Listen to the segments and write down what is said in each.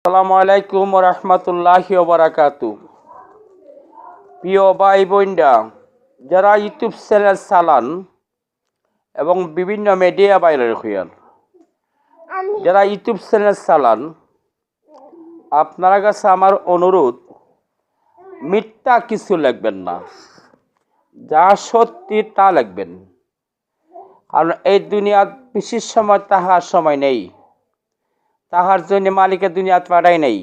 আসসালামু আলাইকুম ওয়া রাহমাতুল্লাহি ওয়া বারাকাতু। প্রিয় ভাই বোনরা, যারা ইউটিউব চ্যানেল চালান এবং বিভিন্ন মিডিয়া বাইরের হইয়ার যারা ইউটিউব চ্যানেল চালান, আপনার কাছে আমার অনুরোধ, মিথ্যা কিছু লিখবেন না, যা সত্যি তা লিখবেন। কারণ এই দুনিয়ার বেশি সময় তাহার সময় নেই, তাহার জন্য মালিকের দুনিয়াত পাঠাই নেই।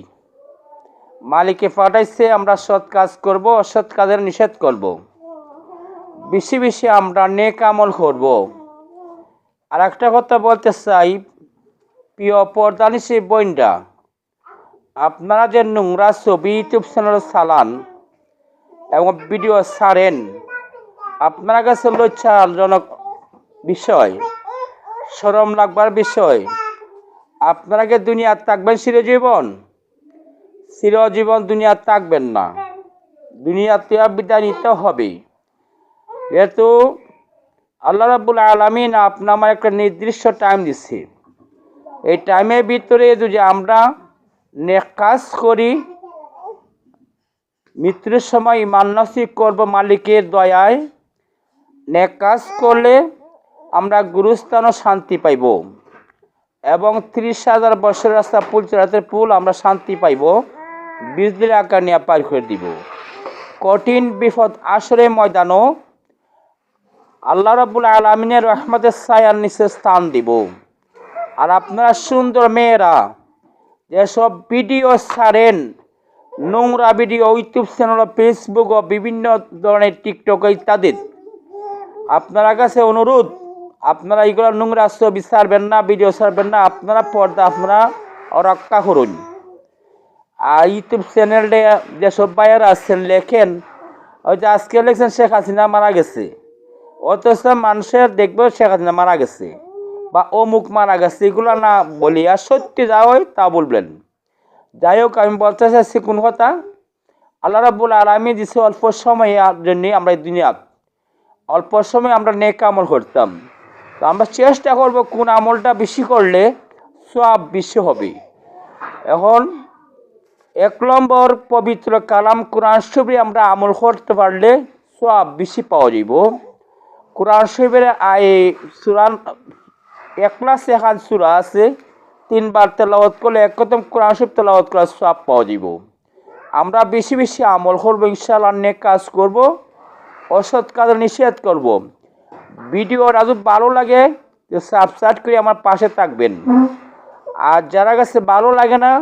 মালিকে পাঠাইছে আমরা সৎ কাজ করব, অসৎ কাজের নিষেধ করব, বেশি বেশি আমরা নেক আমল করব। আর একটা কথা বলতে চাই, প্রিয় পর্দানিশী বোনরা, আপনারা যে নোংরা ছবি ইউটিউব চ্যানেলে চালান এবং ভিডিও ছাড়েন, আপনার কাছে লজ্জাজনক বিষয়, শরম লাগবার বিষয়। আপনারা কি দুনিয়ার থাকবেন চিরজীবন? চিরজীবন দুনিয়ার থাকবেন না, দুনিয়াতে বিদায় নিতে হবে। যেহেতু আল্লাহ রাব্বুল আলামিন আপনার আমার একটা নির্দিষ্ট টাইম দিচ্ছে, এই টাইমের ভিতরে যদি আমরা নেক কাজ করি, মৃত্যুর সময় ঈমান নসিব করব মালিকের দয়ায়। নেক কাজ করলে আমরা গুরুস্থানও শান্তি পাইব এবং 30,000 বছরের রাস্তা পুলচরাতের পুল আমরা শান্তি পাইব, বিজলির আকার নিয়ে পার করে দিব। কঠিন বিপদ আসরে ময়দানও আল্লাহ রাব্বুল আলামিনের রহমতের ছায়ার নিচে স্থান দিব। আর আপনারা সুন্দর মেয়েরা যেসব ভিডিও ছাড়েন, নোংরা ভিডিও ইউটিউব চ্যানেল, ফেসবুক ও বিভিন্ন ধরনের টিকটক ইত্যাদি, আপনারা কাছে অনুরোধ, আপনারা এইগুলো নোংরা ছবি ছাড়বেন না, ভিডিও ছাড়বেন না। আপনারা পর্দা আপনারা রক্ষা করুন। আর ইউটিউব চ্যানেলে যেসব ভাইয়েরা আছেন লেখেন, ওই যে আজকে লেখছেন শেখ হাসিনা মারা গেছে, অথচ মানুষের দেখবে শেখ হাসিনা মারা গেছে বা অমুক মারা গেছে, এগুলো না বলিয়া সত্যি যা হয় তা বলবেন। যাই হোক, আমি বলতে চাইছি কোন কথা, আল্লাহ রাব্বুল আলামিন দিছে অল্প সময়ের জন্যে আমরা এই দুনিয়াত, অল্প সময় আমরা নেক আমল করতাম। তো আমরা চেষ্টা করব কোন আমলটা বেশি করলে সওয়াব বেশি হবে। এখন 1 নম্বর পবিত্র কালাম কোরআন শরীফে আমরা আমল করতে পারলে সওয়াব বেশি পাওয়া যাব। কোরআন শরীফের সূরা ইখলাস এখান সূরা আছে, 3 বার তেলাওয়াত করলে একদম কোরআন শরীফ তেলাওয়াত করার সওয়াব পাওয়া যাব। আমরা বেশি বেশি আমল করব, ইনশাআল্লাহ নেক কাজ করব, অসৎ কাজ নিষেধ করব। ভিডিওটা যদি ভালো লাগে সাবস্ক্রাইব করে আমার পাশে থাকবেন। আর যারা কাছে ভালো লাগে না